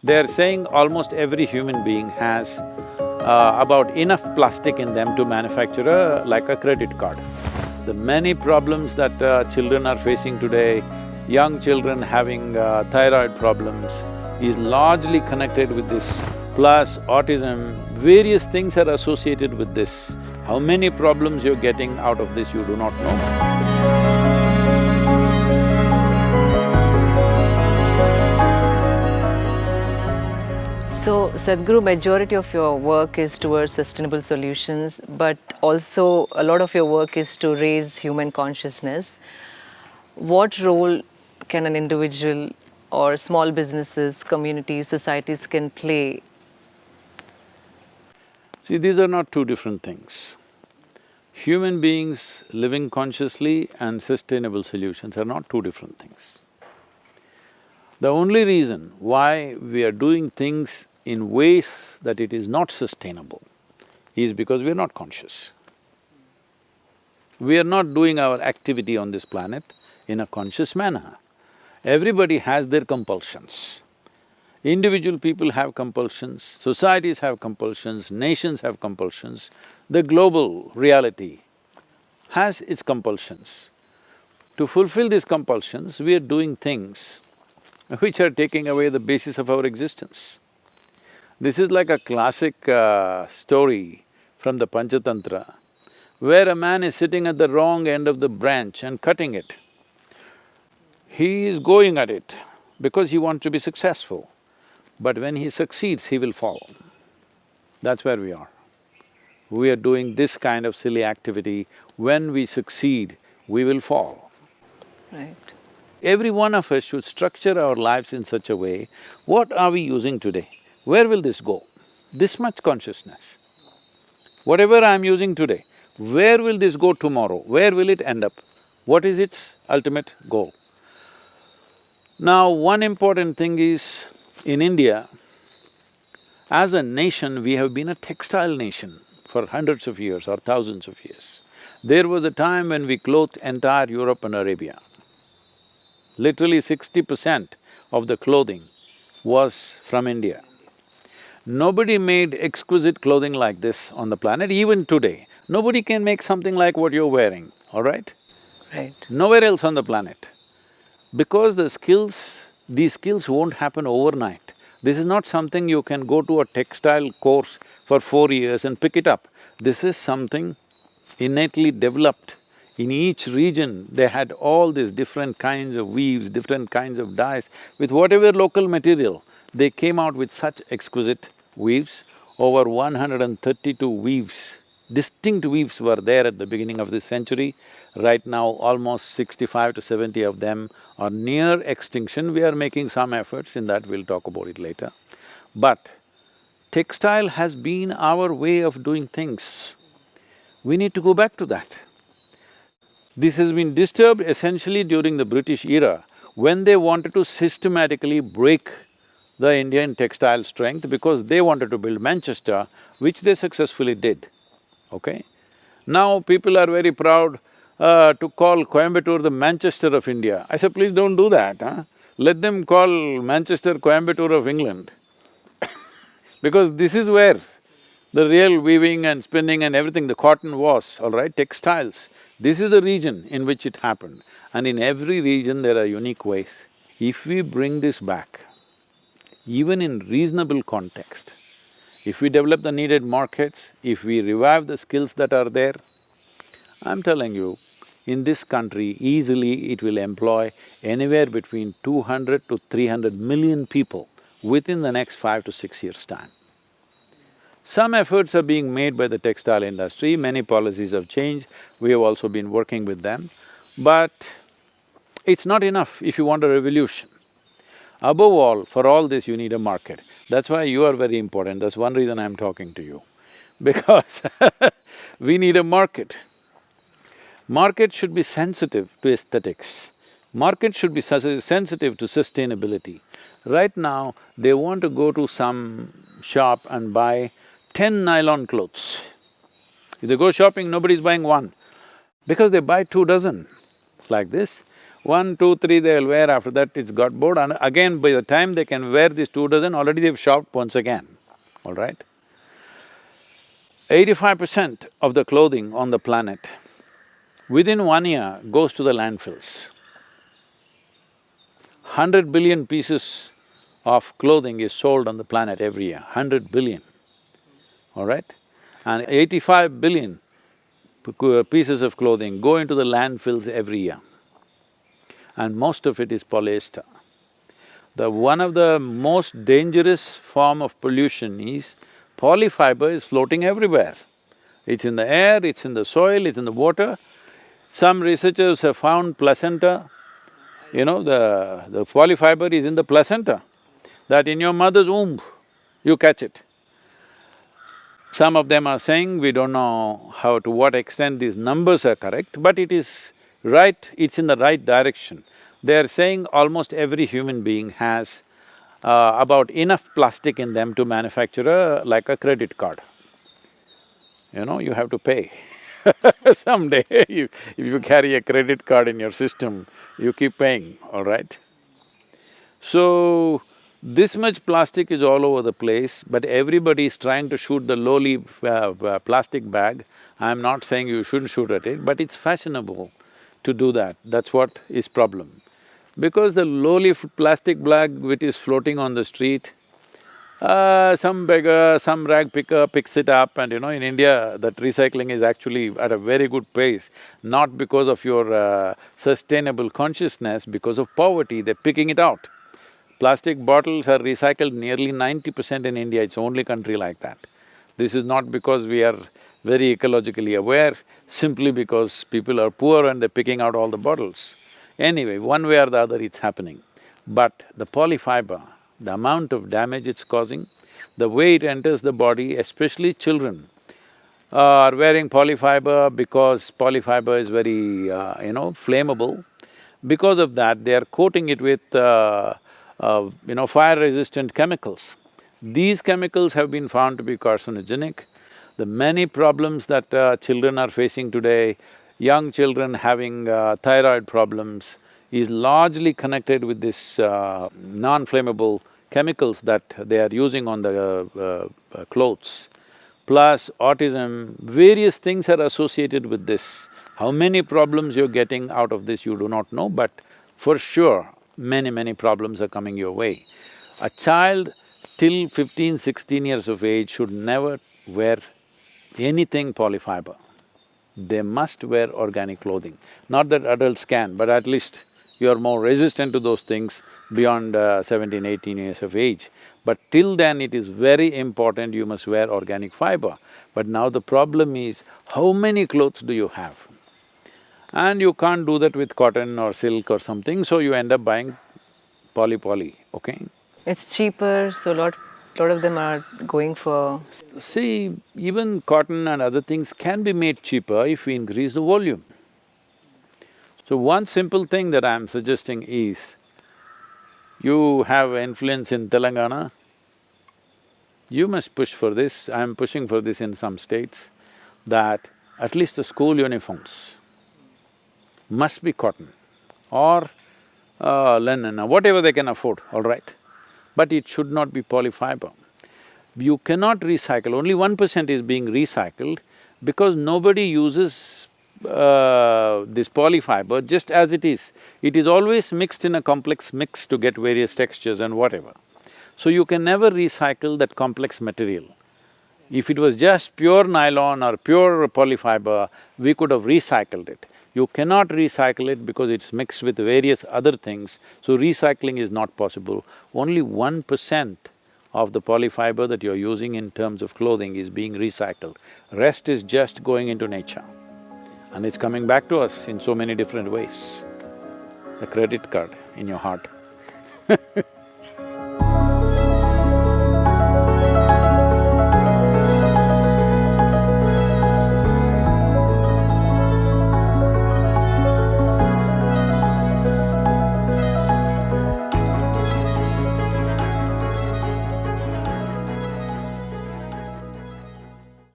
They're saying almost every human being has about enough plastic in them to manufacture like a credit card. The many problems that children are facing today, young children having thyroid problems, is largely connected with this. Plus autism, various things are associated with this. How many problems you're getting out of this, you do not know. So, Sadhguru, majority of your work is towards sustainable solutions, but also a lot of your work is to raise human consciousness. What role can an individual or small businesses, communities, societies can play? See, these are not two different things. Human beings living consciously and sustainable solutions are not two different things. The only reason why we are doing things in ways that it is not sustainable is because we are not conscious. We are not doing our activity on this planet in a conscious manner. Everybody has their compulsions. Individual people have compulsions, societies have compulsions, nations have compulsions. The global reality has its compulsions. To fulfill these compulsions, we are doing things which are taking away the basis of our existence. This is like a classic story from the Panchatantra, where a man is sitting at the wrong end of the branch and cutting it. He is going at it because he wants to be successful, but when he succeeds, he will fall. That's where we are. We are doing this kind of silly activity. When we succeed, we will fall. Right. Every one of us should structure our lives in such a way, what are we using today? Where will this go? This much consciousness. Whatever I'm using today, where will this go tomorrow? Where will it end up? What is its ultimate goal? Now, one important thing is, in India, as a nation, we have been a textile nation for hundreds of years or thousands of years. There was a time when we clothed entire Europe and Arabia. Literally 60% of the clothing was from India. Nobody made exquisite clothing like this on the planet, even today. Nobody can make something like what you're wearing, all right? Right. Nowhere else on the planet. Because these skills won't happen overnight. This is not something you can go to a textile course for 4 years and pick it up. This is something innately developed. In each region, they had all these different kinds of weaves, different kinds of dyes. With whatever local material, they came out with such exquisite weaves. Over 132 weaves, distinct weaves were there at the beginning of this century. Right now, almost 65 to 70 of them are near extinction. We are making some efforts in that, we'll talk about it later. But textile has been our way of doing things. We need to go back to that. This has been disturbed essentially during the British era, when they wanted to systematically break the Indian textile strength because they wanted to build Manchester, which they successfully did, okay? Now people are very proud to call Coimbatore the Manchester of India. I said, please don't do that, huh? Let them call Manchester Coimbatore of England because this is where the real weaving and spinning and everything, the cotton was, all right, textiles. This is the region in which it happened, and in every region there are unique ways. If we bring this back, even in reasonable context, if we develop the needed markets, if we revive the skills that are there, I'm telling you, in this country, easily it will employ anywhere between 200 to 300 million people within the next 5 to 6 years' time. Some efforts are being made by the textile industry, many policies have changed, we have also been working with them, but it's not enough if you want a revolution. Above all, for all this you need a market. That's why you are very important, that's one reason I'm talking to you, because we need a market. Market should be sensitive to aesthetics. Market should be sensitive to sustainability. Right now, they want to go to some shop and buy 10 nylon clothes. If they go shopping, nobody's buying one, because they buy 2 dozen like this. 1, 2, 3 they'll wear, after that it's got bored, and again by the time they can wear these 2 dozen, already they've shopped once again, all right? 85% of the clothing on the planet within 1 year goes to the landfills. 100 billion pieces of clothing is sold on the planet every year, 100 billion, all right? And 85 billion pieces of clothing go into the landfills every year, and most of it is polyester. One of the most dangerous form of pollution is polyfiber is floating everywhere. It's in the air, it's in the soil, it's in the water. Some researchers have found placenta, the polyfiber is in the placenta, that in your mother's womb, you catch it. Some of them are saying, we don't know to what extent these numbers are correct, but it is right, it's in the right direction. They're saying almost every human being has about enough plastic in them to manufacture like a credit card. You have to pay. Someday, if you carry a credit card in your system, you keep paying, all right? So, this much plastic is all over the place, but everybody is trying to shoot the lowly plastic bag. I'm not saying you shouldn't shoot at it, but it's fashionable to do that, that's what is problem. Because the lowly plastic bag which is floating on the street, some beggar, some rag picker picks it up, and in India, that recycling is actually at a very good pace, not because of your sustainable consciousness, because of poverty, they're picking it out. Plastic bottles are recycled nearly 90% in India, it's the only country like that. This is not because we are very ecologically aware, simply because people are poor and they're picking out all the bottles. Anyway, one way or the other it's happening. But the polyfiber, the amount of damage it's causing, the way it enters the body, especially children are wearing polyfiber because polyfiber is very, flammable. Because of that, they are coating it with, fire-resistant chemicals. These chemicals have been found to be carcinogenic. The many problems that children are facing today, young children having thyroid problems, is largely connected with this non-flammable chemicals that they are using on the clothes. Plus autism, various things are associated with this. How many problems you're getting out of this, you do not know, but for sure, many problems are coming your way. A child till 15, 16 years of age should never wear anything polyfiber. They must wear organic clothing. Not that adults can, but at least you're more resistant to those things beyond 17, 18 years of age. But till then, it is very important you must wear organic fiber. But now the problem is, how many clothes do you have? And you can't do that with cotton or silk or something, so you end up buying poly, okay? It's cheaper, so lot of them are going for… See, even cotton and other things can be made cheaper if we increase the volume. So one simple thing that I'm suggesting is, you have influence in Telangana, you must push for this, I'm pushing for this in some states, that at least the school uniforms must be cotton or linen or whatever they can afford, all right? But it should not be polyfiber. You cannot recycle, only 1% is being recycled because nobody uses this polyfiber just as it is. It is always mixed in a complex mix to get various textures and whatever. So you can never recycle that complex material. If it was just pure nylon or pure polyfiber, we could have recycled it. You cannot recycle it because it's mixed with various other things, so recycling is not possible. Only 1% of the polyfiber that you're using in terms of clothing is being recycled. Rest is just going into nature. And it's coming back to us in so many different ways. A credit card in your heart